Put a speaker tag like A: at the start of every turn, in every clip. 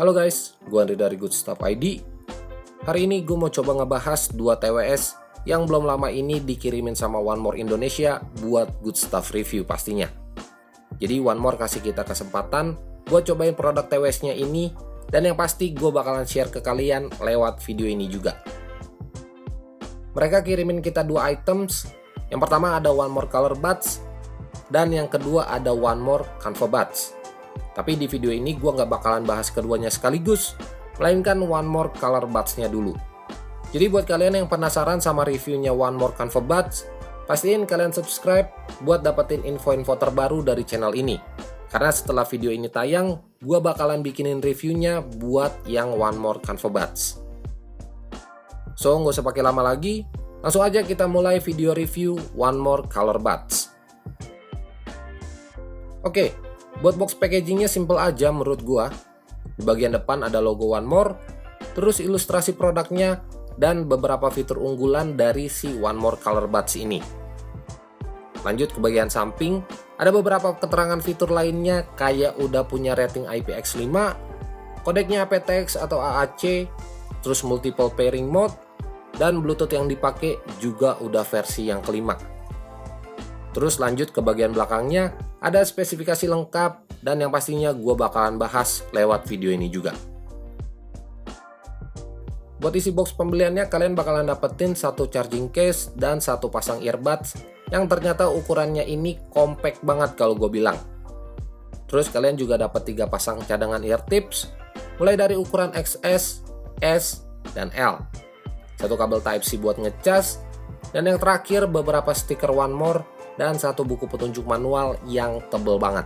A: Halo guys, gue Andri dari Good Stuff ID. Hari ini gue mau coba ngebahas 2 TWS yang belum lama ini dikirimin sama One More Indonesia buat Good Stuff review pastinya. Jadi One More kasih kita kesempatan buat cobain produk TWS-nya ini, dan yang pasti gue bakalan share ke kalian lewat video ini juga. Mereka kirimin kita 2 items. Yang pertama ada One More Color Buds, dan yang kedua ada One More Canva Buds. Tapi di video ini gue nggak bakalan bahas keduanya sekaligus, melainkan One More Color Buds-nya dulu. Jadi buat kalian yang penasaran sama reviewnya One More Canva Buds, pastiin kalian subscribe buat dapetin info-info terbaru dari channel ini. Karena setelah video ini tayang, gue bakalan bikinin reviewnya buat yang One More Canva Buds. So, nggak usah pakai lama lagi, langsung aja kita mulai video review One More Color Buds. Oke, buat box packagingnya simple aja menurut gua. Di bagian depan ada logo One More, terus ilustrasi produknya, dan beberapa fitur unggulan dari si One More Color Buds ini. Lanjut ke bagian samping, ada beberapa keterangan fitur lainnya kayak udah punya rating IPX5, kodeknya aptX atau AAC, terus multiple pairing mode, dan Bluetooth yang dipakai juga udah versi yang kelima. Terus lanjut ke bagian belakangnya, ada spesifikasi lengkap dan yang pastinya gue bakalan bahas lewat video ini juga. Buat isi box pembeliannya, kalian bakalan dapetin satu charging case dan satu pasang earbuds yang ternyata ukurannya ini compact banget kalau gue bilang. Terus kalian juga dapat 3 pasang cadangan ear tips mulai dari ukuran XS, S, dan L. Satu kabel Type-C buat ngecas, dan yang terakhir beberapa stiker One More dan satu buku petunjuk manual yang tebel banget.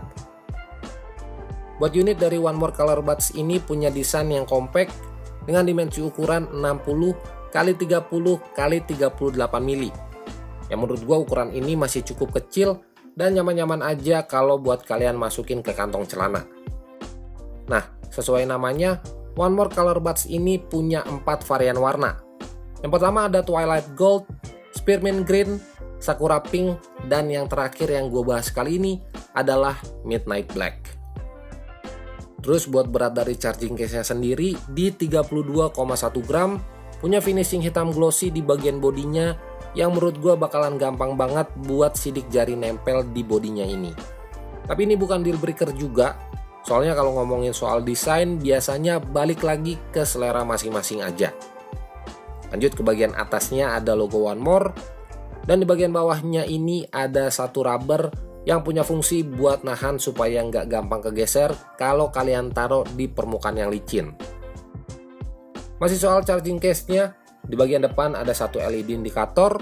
A: Buat unit dari One More Color Buds ini punya desain yang compact dengan dimensi ukuran 60 x 30 x 38 mili. Yang menurut gua ukuran ini masih cukup kecil dan nyaman-nyaman aja kalau buat kalian masukin ke kantong celana. Nah, sesuai namanya, One More Color Buds ini punya 4 varian warna. Yang pertama ada Twilight Gold, Spearmint Green, Sakura Pink, dan yang terakhir yang gue bahas kali ini adalah Midnight Black. Terus buat berat dari charging case-nya sendiri di 32,1 gram, punya finishing hitam glossy di bagian bodinya yang menurut gue bakalan gampang banget buat sidik jari nempel di bodinya ini. Tapi ini bukan deal breaker juga, soalnya kalau ngomongin soal desain biasanya balik lagi ke selera masing-masing aja. Lanjut ke bagian atasnya ada logo One More, dan di bagian bawahnya ini ada satu rubber yang punya fungsi buat nahan supaya nggak gampang kegeser kalau kalian taruh di permukaan yang licin. Masih soal charging case-nya, di bagian depan ada satu LED indikator,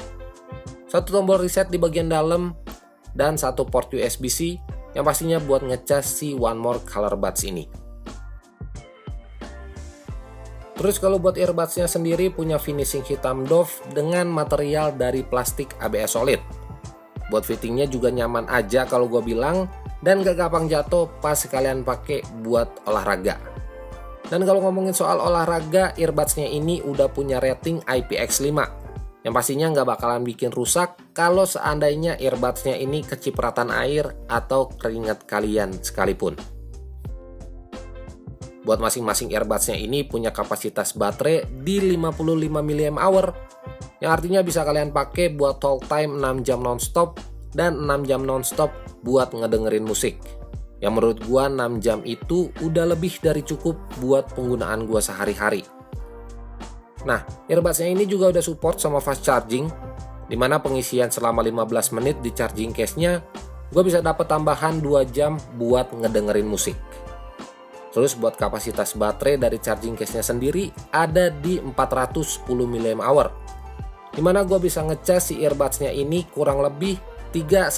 A: satu tombol reset di bagian dalam, dan satu port USB-C yang pastinya buat ngecas si One More Color Buds ini. Terus kalau buat earbuds-nya sendiri punya finishing hitam doff dengan material dari plastik ABS solid. Buat fittingnya juga nyaman aja kalau gue bilang, dan gak gampang jatuh pas kalian pakai buat olahraga. Dan kalau ngomongin soal olahraga, earbuds-nya ini udah punya rating IPX5, yang pastinya gak bakalan bikin rusak kalau seandainya earbuds-nya ini kecipratan air atau keringat kalian sekalipun. Buat masing-masing earbuds-nya ini punya kapasitas baterai di 55 mAh, yang artinya bisa kalian pakai buat talk time 6 jam nonstop dan 6 jam nonstop buat ngedengerin musik. Yang menurut gua 6 jam itu udah lebih dari cukup buat penggunaan gua sehari-hari. Nah, earbuds-nya ini juga udah support sama fast charging, dimana pengisian selama 15 menit di charging case-nya, gua bisa dapat tambahan 2 jam buat ngedengerin musik. Terus buat kapasitas baterai dari charging case-nya sendiri ada di 410 mAh, dimana gue bisa ngecas si earbuds-nya ini kurang lebih 3-4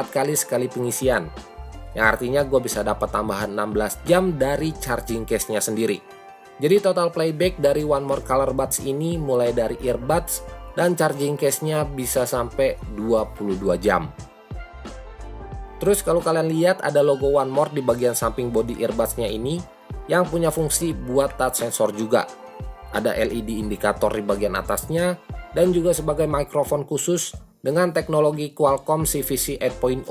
A: kali sekali pengisian, yang artinya gue bisa dapat tambahan 16 jam dari charging case-nya sendiri. Jadi total playback dari One More Color Buds ini mulai dari earbuds dan charging case-nya bisa sampai 22 jam. Terus kalau kalian lihat ada logo One More di bagian samping body earbuds-nya ini yang punya fungsi buat touch sensor juga. Ada LED indikator di bagian atasnya dan juga sebagai mikrofon khusus dengan teknologi Qualcomm CVC 8.0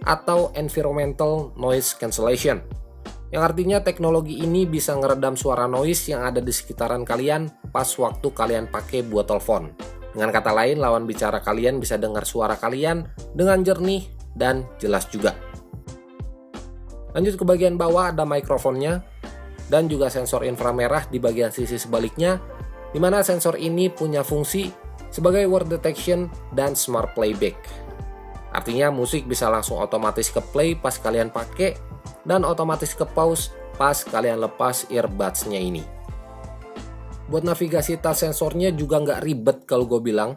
A: atau Environmental Noise Cancellation. yang artinya teknologi ini bisa ngeredam suara noise yang ada di sekitaran kalian pas waktu kalian pakai buat telepon. Dengan kata lain, lawan bicara kalian bisa dengar suara kalian dengan jernih dan jelas juga. Lanjut ke bagian bawah, ada mikrofonnya dan juga sensor inframerah di bagian sisi sebaliknya, di mana sensor ini punya fungsi sebagai word detection dan smart playback. Artinya musik bisa langsung otomatis ke play pas kalian pakai dan otomatis ke pause pas kalian lepas earbuds-nya ini. Buat navigasi tas sensornya juga nggak ribet kalau gue bilang.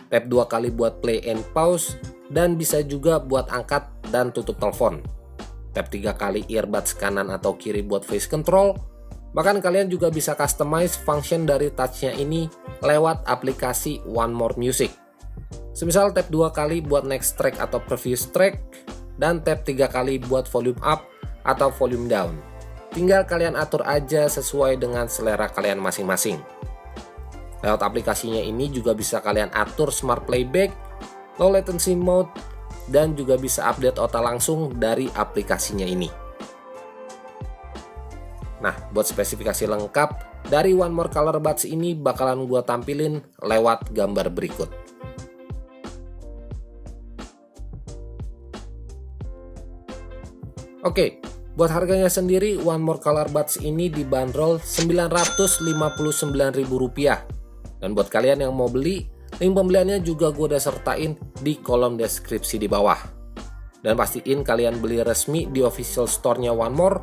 A: Tap 2 kali buat play and pause dan bisa juga buat angkat dan tutup telepon. Tap 3 kali earbuds kanan atau kiri buat voice control. Bahkan kalian juga bisa customize function dari touch-nya ini lewat aplikasi One More Music. Semisal tap 2 kali buat next track atau previous track dan tap 3 kali buat volume up atau volume down. Tinggal kalian atur aja sesuai dengan selera kalian masing-masing. Lewat aplikasinya ini juga bisa kalian atur smart playback, low latency mode, dan juga bisa update OTA langsung dari aplikasinya ini. Nah, buat spesifikasi lengkap dari One More Color Buds ini bakalan gua tampilin lewat gambar berikut. Oke, buat harganya sendiri One More Color Buds ini dibanderol Rp959.000. Dan buat kalian yang mau beli, link pembeliannya juga gue udah sertain di kolom deskripsi di bawah. Dan pastiin kalian beli resmi di official store-nya One More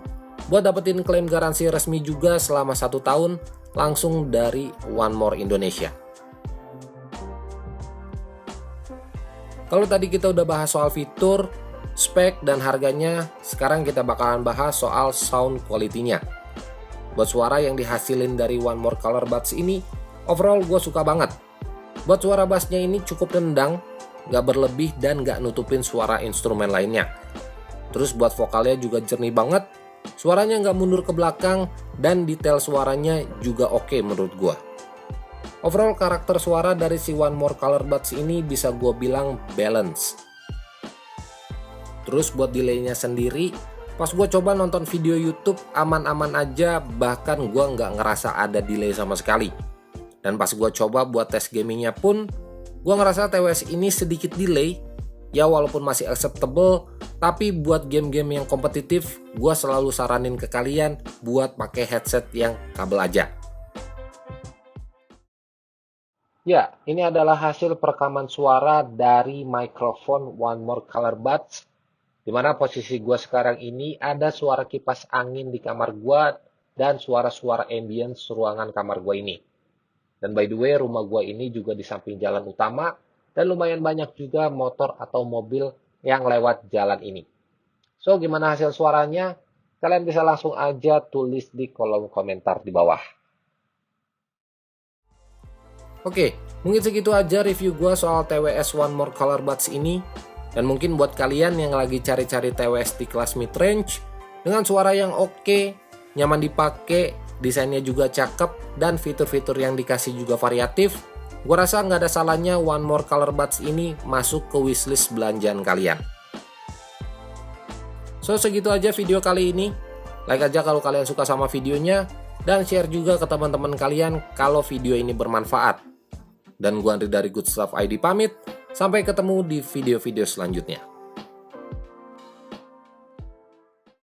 A: buat dapetin klaim garansi resmi juga selama 1 tahun langsung dari One More Indonesia. Kalau tadi kita udah bahas soal fitur, spek, dan harganya, sekarang kita bakalan bahas soal sound quality-nya. Buat suara yang dihasilin dari One More Color Buds ini, overall gue suka banget. Buat suara bassnya ini cukup rendang, gak berlebih dan gak nutupin suara instrumen lainnya. Terus buat vokalnya juga jernih banget, suaranya gak mundur ke belakang, dan detail suaranya juga oke menurut gue. Overall karakter suara dari si One More Color Buds ini bisa gue bilang balance. Terus buat delaynya sendiri, pas gue coba nonton video YouTube aman-aman aja, bahkan gue nggak ngerasa ada delay sama sekali. Dan pas gue coba buat tes gamingnya pun, gue ngerasa TWS ini sedikit delay, ya walaupun masih acceptable, tapi buat game-game yang kompetitif, gue selalu saranin ke kalian buat pakai headset yang kabel aja. Ya, ini adalah hasil perekaman suara dari mikrofon One More Color Buds, dimana posisi gue sekarang ini ada suara kipas angin di kamar gue dan suara-suara ambience ruangan kamar gue ini. Dan by the way, rumah gue ini juga di samping jalan utama dan lumayan banyak juga motor atau mobil yang lewat jalan ini. So, gimana hasil suaranya? Kalian bisa langsung aja tulis di kolom komentar di bawah. Oke, mungkin segitu aja review gue soal TWS One More Color Buds ini. Dan mungkin buat kalian yang lagi cari-cari TWS di kelas mid-range dengan suara yang oke, nyaman dipakai, desainnya juga cakep, dan fitur-fitur yang dikasih juga variatif, gue rasa nggak ada salahnya One More Color Buds ini masuk ke wishlist belanjaan kalian. So, segitu aja video kali ini. Like aja kalau kalian suka sama videonya, dan share juga ke teman-teman kalian kalau video ini bermanfaat. Dan gue Andri dari Good Stuff ID pamit. Sampai ketemu di video-video selanjutnya.